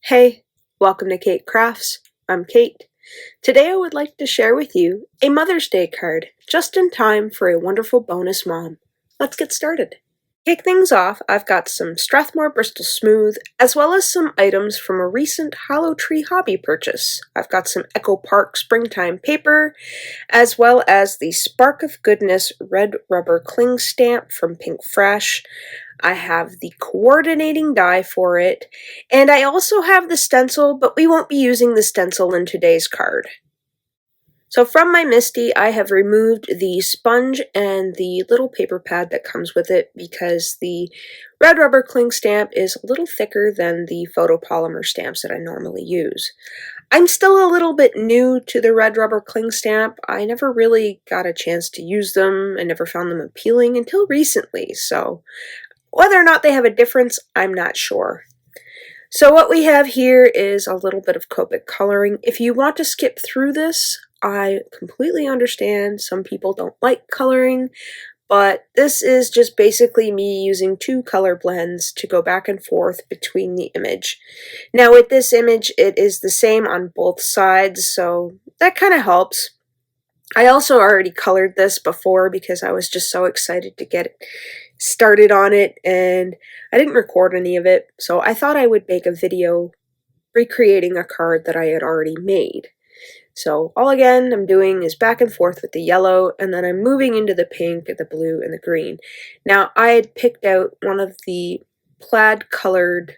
Hey, welcome to Keight Krafts. I'm Keight. Today I would like to share with you a Mother's Day card, just in time for a wonderful bonus mom. Let's get started. To kick things off, I've got some Strathmore Bristol Smooth, as well as some items from a recent Hollow Tree hobby purchase. I've got some Echo Park Springtime paper, as well as the Spark of Goodness red rubber cling stamp from Pinkfresh. I have the coordinating die for it, and I also have the stencil, but we won't be using the stencil in today's card. So from my Misty, I have removed the sponge and the little paper pad that comes with it because the red rubber cling stamp is a little thicker than the photopolymer stamps that I normally use. I'm still a little bit new to the red rubber cling stamp. I never really got a chance to use them. I never found them appealing until recently, so whether or not they have a difference, I'm not sure. So what we have here is a little bit of Copic coloring. If you want to skip through this, I completely understand. Some people don't like coloring, but this is just basically me using two color blends to go back and forth between the image. Now with this image, it is the same on both sides, so that kind of helps. I also already colored this before because I was just so excited to get started on it, and I didn't record any of it, so I thought I would make a video recreating a card that I had already made. So all again I'm doing is back and forth with the yellow, and then I'm moving into the pink, the blue, and the green. Now I had picked out one of the plaid pattern,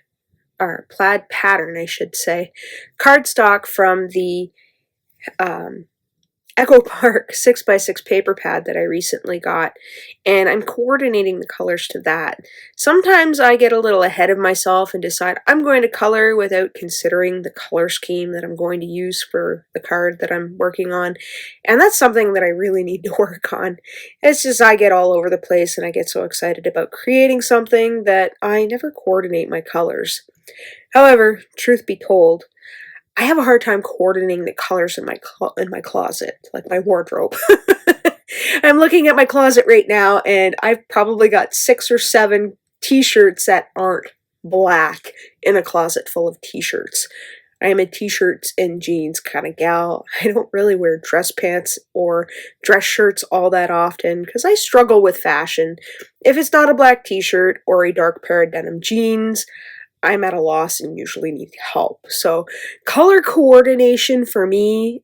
I should say, cardstock from the Echo Park 6x6 paper pad that I recently got, and I'm coordinating the colors to that. Sometimes I get a little ahead of myself and decide I'm going to color without considering the color scheme that I'm going to use for the card that I'm working on, and that's something that I really need to work on. It's just I get all over the place and I get so excited about creating something that I never coordinate my colors. However, truth be told, I have a hard time coordinating the colors in my closet, like my wardrobe. I'm looking at my closet right now, and I've probably got 6 or 7 t-shirts that aren't black in a closet full of t-shirts. I am a t-shirts and jeans kind of gal. I don't really wear dress pants or dress shirts all that often because I struggle with fashion. If it's not a black t-shirt or a dark pair of denim jeans, I'm at a loss and usually need help. So color coordination for me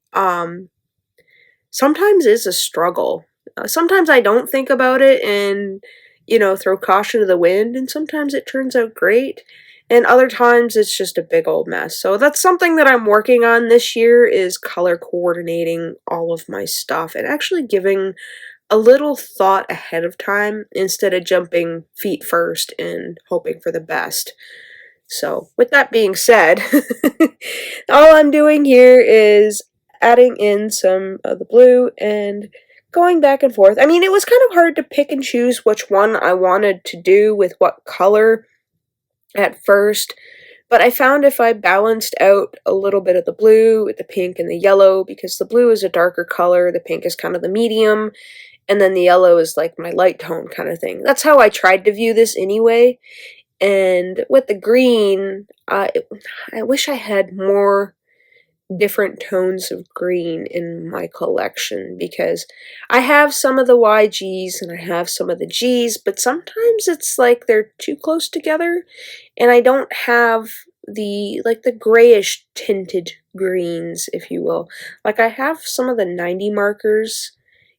sometimes is a struggle. Sometimes I don't think about it and, throw caution to the wind, and sometimes it turns out great, and other times it's just a big old mess. So that's something that I'm working on this year, is color coordinating all of my stuff and actually giving a little thought ahead of time instead of jumping feet first and hoping for the best. So with that being said, all I'm doing here is adding in some of the blue and going back and forth. I mean, it was kind of hard to pick and choose which one I wanted to do with what color at first, but I found if I balanced out a little bit of the blue with the pink and the yellow, because the blue is a darker color, the pink is kind of the medium, and then the yellow is like my light tone kind of thing. That's how I tried to view this anyway. And with the green, I wish I had more different tones of green in my collection, because I have some of the YGs and I have some of the Gs, but sometimes it's like they're too close together and I don't have the grayish tinted greens, if you will. Like I have some of the 90 markers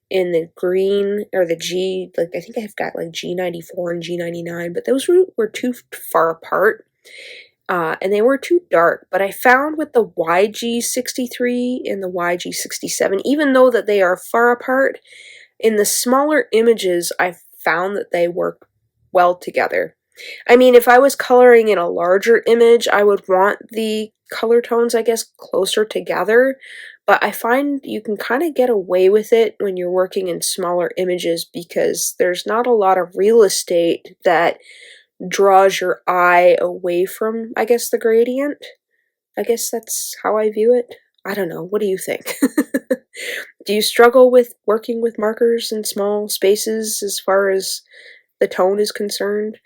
in the green, or the G, I think I've got G94 and G99, but those were too far apart, and they were too dark. But I found with the YG63 and the YG67, even though that they are far apart, in the smaller images, I found that they work well together. I mean, if I was coloring in a larger image, I would want the color tones, I guess, closer together, but I find you can kind of get away with it when you're working in smaller images because there's not a lot of real estate that draws your eye away from, I guess, the gradient. I guess that's how I view it. I don't know. What do you think? Do you struggle with working with markers in small spaces as far as the tone is concerned?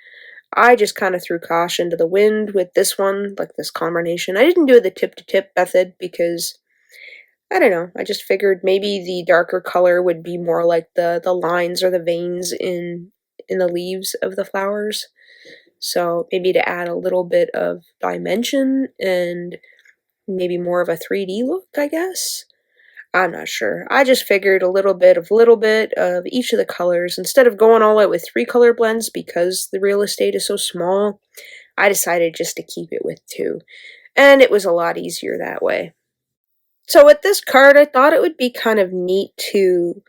I just kind of threw caution to the wind with this one, like this combination. I didn't do the tip-to-tip method because, I don't know, I just figured maybe the darker color would be more like the lines or the veins in the leaves of the flowers. So maybe to add a little bit of dimension and maybe more of a 3D look, I guess. I'm not sure. I just figured a little bit of each of the colors. Instead of going all out with 3 color blends because the real estate is so small, I decided just to keep it with 2. And it was a lot easier that way. So with this card, I thought it would be kind of neat to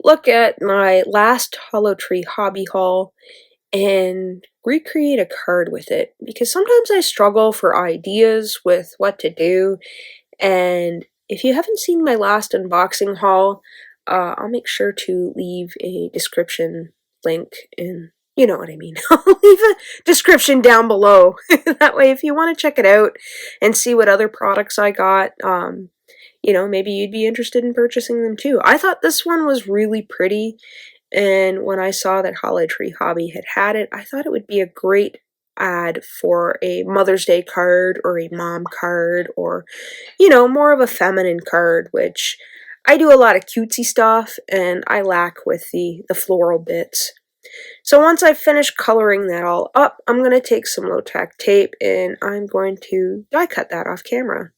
look at my last Hollow Tree hobby haul and recreate a card with it, because sometimes I struggle for ideas with what to do. And if you haven't seen my last unboxing haul, I'll make sure to leave a description link in, you know what I mean. I'll leave a description down below. That way, if you want to check it out and see what other products I got, maybe you'd be interested in purchasing them too. I thought this one was really pretty, and when I saw that Hollow Tree Hobby had it, I thought it would be a great add for a Mother's Day card or a mom card, or, more of a feminine card, which I do a lot of cutesy stuff and I lack with the floral bits. So once I've finished coloring that all up, I'm going to take some low-tack tape and I'm going to die cut that off camera.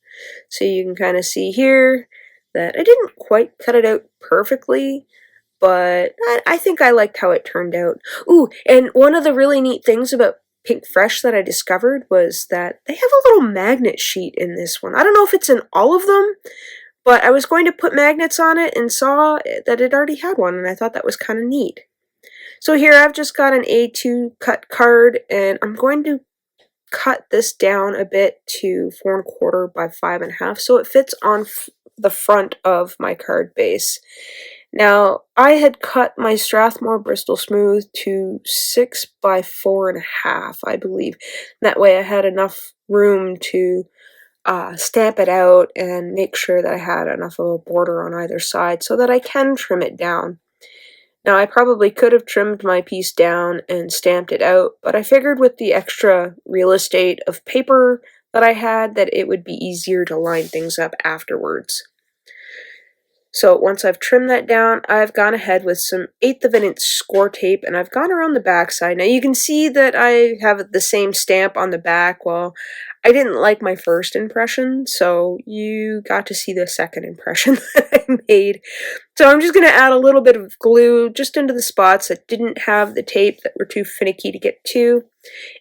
So you can kind of see here that I didn't quite cut it out perfectly, but I think I liked how it turned out. Ooh, and one of the really neat things about Pinkfresh that I discovered was that they have a little magnet sheet in this one. I don't know if it's in all of them, but I was going to put magnets on it and saw that it already had one, and I thought that was kind of neat. So here I've just got an A2 cut card, and I'm going to cut this down a bit to 4 1/4 by 5 1/2 so it fits on the front of my card base. Now, I had cut my Strathmore Bristol Smooth to 6 by 4 1/2, I believe. That way I had enough room to stamp it out and make sure that I had enough of a border on either side so that I can trim it down. Now, I probably could have trimmed my piece down and stamped it out, but I figured with the extra real estate of paper that I had that it would be easier to line things up afterwards. So once I've trimmed that down, I've gone ahead with some 1/8 of an inch score tape, and I've gone around the back side. Now you can see that I have the same stamp on the back. Well, I didn't like my first impression, so you got to see the second impression that I made. So I'm just going to add a little bit of glue just into the spots that didn't have the tape, that were too finicky to get to.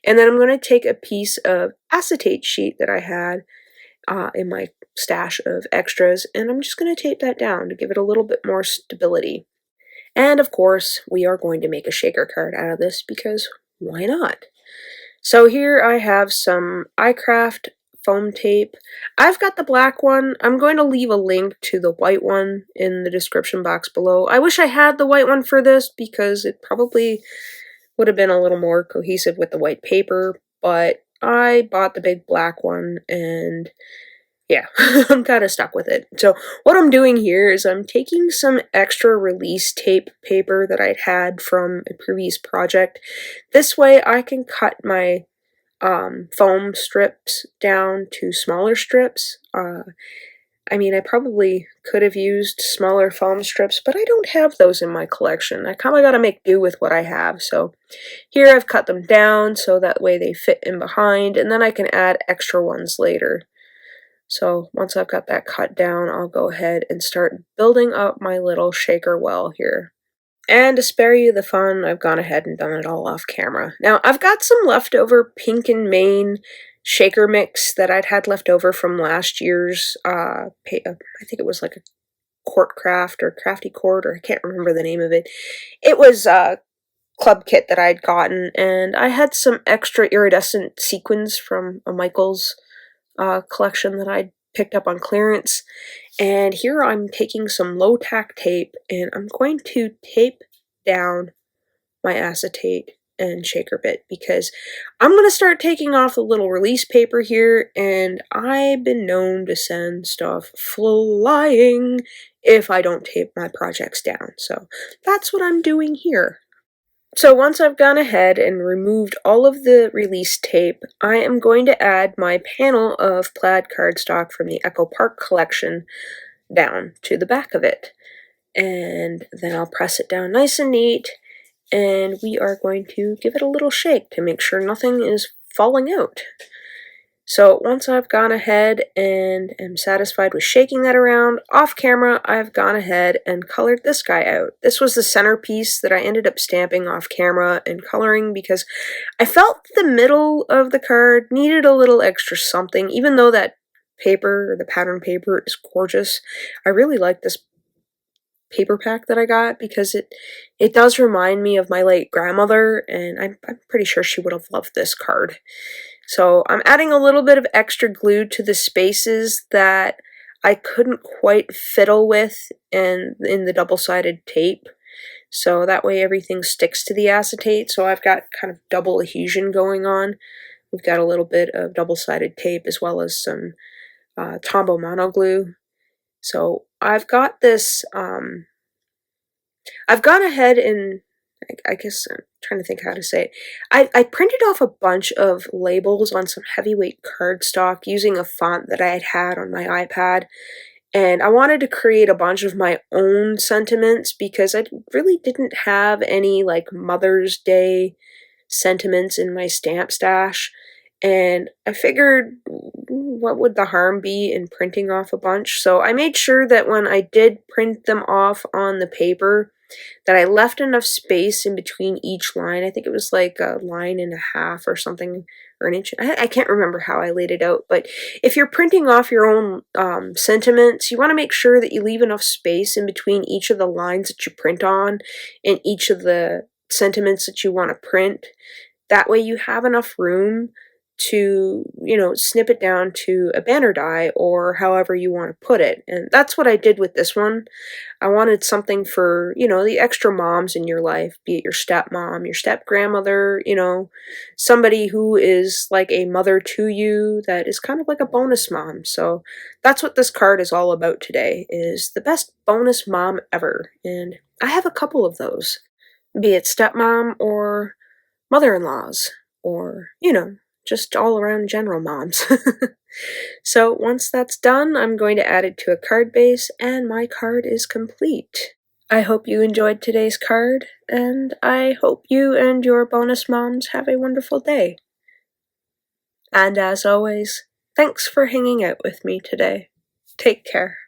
And then I'm going to take a piece of acetate sheet that I had in my stash of extras, and I'm just going to tape that down to give it a little bit more stability. And of course, we are going to make a shaker card out of this because why not? So here I have some iCraft foam tape. I've got the black one. I'm going to leave a link to the white one in the description box below. I wish I had the white one for this because it probably would have been a little more cohesive with the white paper, but I bought the big black one, and yeah, I'm kind of stuck with it. So what I'm doing here is I'm taking some extra release tape paper that I'd had from a previous project. This way I can cut my foam strips down to smaller strips. I mean, I probably could have used smaller foam strips, but I don't have those in my collection. I kind of got to make do with what I have. So here I've cut them down so that way they fit in behind, and then I can add extra ones later. So once I've got that cut down, I'll go ahead and start building up my little shaker well here. And to spare you the fun, I've gone ahead and done it all off camera. Now, I've got some leftover Pink and Main shaker mix that I'd had left over from last year's, I think it was like a Court Craft or Crafty Court, or I can't remember the name of it. It was a club kit that I'd gotten, and I had some extra iridescent sequins from a Michaels collection that I picked up on clearance. And here I'm taking some low tack tape and I'm going to tape down my acetate and shaker bit because I'm going to start taking off the little release paper here, and I've been known to send stuff flying if I don't tape my projects down. So that's what I'm doing here. So once I've gone ahead and removed all of the release tape, I am going to add my panel of plaid cardstock from the Echo Park collection down to the back of it. And then I'll press it down nice and neat, and we are going to give it a little shake to make sure nothing is falling out. So once I've gone ahead and am satisfied with shaking that around, off camera I've gone ahead and colored this guy out. This was the centerpiece that I ended up stamping off camera and coloring because I felt the middle of the card needed a little extra something. Even though that paper, or the pattern paper, is gorgeous, I really like this paper pack that I got because it does remind me of my late grandmother, and I'm pretty sure she would have loved this card. So I'm adding a little bit of extra glue to the spaces that I couldn't quite fiddle with in the double-sided tape. So that way everything sticks to the acetate. So I've got kind of double adhesion going on. We've got a little bit of double-sided tape as well as some Tombow mono glue. So I've got this, I've gone ahead and I guess I'm trying to think how to say it. I printed off a bunch of labels on some heavyweight cardstock using a font that I had on my iPad, and I wanted to create a bunch of my own sentiments because I really didn't have any like Mother's Day sentiments in my stamp stash, and I figured what would the harm be in printing off a bunch. So I made sure that when I did print them off on the paper that I left enough space in between each line. I think it was like a line and a half or something, or an inch. I can't remember how I laid it out, but if you're printing off your own sentiments, you want to make sure that you leave enough space in between each of the lines that you print on and each of the sentiments that you want to print. That way you have enough room to, snip it down to a banner die or however you want to put it. And that's what I did with this one. I wanted something for, the extra moms in your life, be it your stepmom, your step-grandmother, somebody who is like a mother to you that is kind of like a bonus mom. So that's what this card is all about today, is the best bonus mom ever. And I have a couple of those, be it stepmom or mother-in-laws or, just all around general moms. So once that's done, I'm going to add it to a card base, and my card is complete. I hope you enjoyed today's card, and I hope you and your bonus moms have a wonderful day. And as always, thanks for hanging out with me today. Take care.